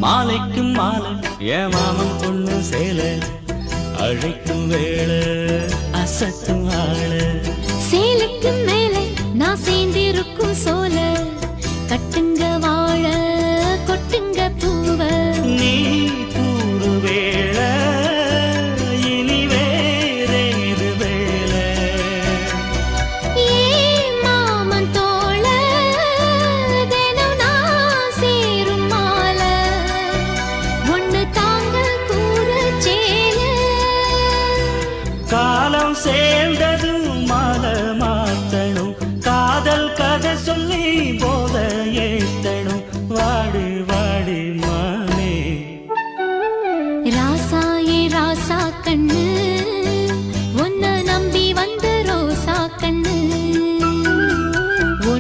மாலைக்கும் மாலை என் மாமன் பொண்ணு சேலை அழைக்கும் வேளை அசத்தும் ஆள சேலைக்கு மேலே நான் சேர்ந்திருக்கும் சோல கட்டுங்க வாழ கொட்டுங்க பூவ நீ கூறு வேளை இனி வேறேது வேளை ஏ மாமன் தோள தினம் நான் சேரும் மாலை ஒண்ணு தாங்க கூற சேல காலம் சேர்ந்ததும் மாலை மாத்தணும் காதல் கதை சொல்லி போதையே